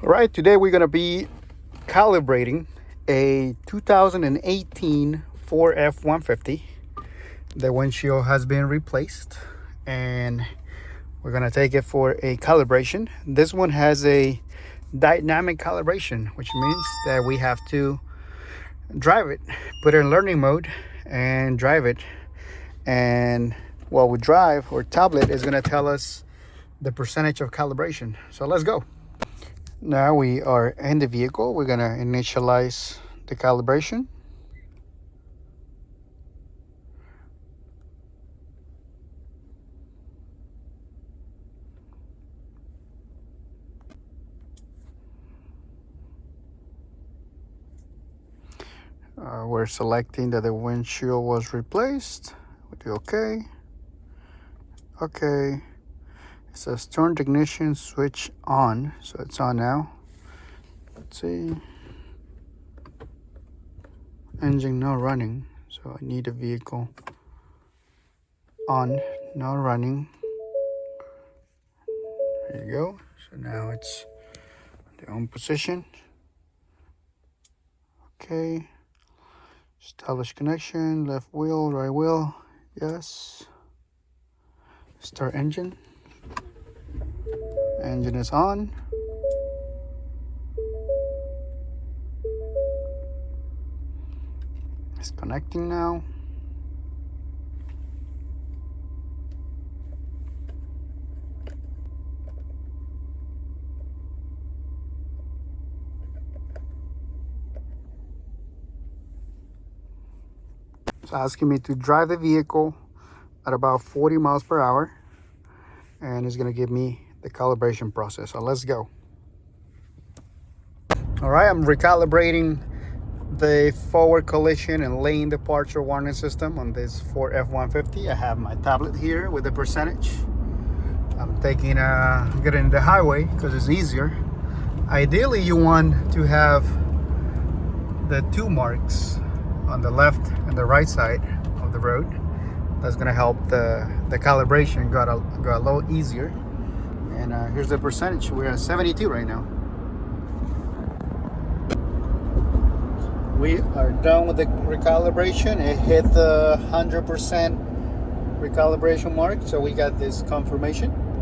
All right, today we're going to be calibrating a 2018 Ford F-150. The windshield has been replaced and we're going to take it for a calibration. This one has a dynamic calibration, which means that we have to drive it, put it in learning mode and drive it. And while we drive, our tablet is going to tell us the percentage of calibration. So let's go. Now we are in the vehicle. We're gonna initialize the calibration. We're selecting that the windshield was replaced. We do okay. Okay. It says turn ignition switch on, so it's on now. Let's see. Engine not running, so I need a vehicle on, not running. There you go. So now it's the on position. Okay. Establish connection, left wheel, right wheel. Yes. Start engine. Engine is on. It's connecting now. It's asking me to drive the vehicle at about 40 miles per hour, and it's going to give me the calibration process. So let's go. All right, I'm recalibrating the forward collision and lane departure warning system on this Ford F-150. I have my tablet here with the percentage. I'm taking getting the highway because it's easier. Ideally, you want to have the two marks on the left and the right side of the road. That's gonna help the calibration go a little easier. And here's the percentage. We're at 72 right now. We are done with the recalibration. It hit the 100% recalibration mark, so we got this confirmation.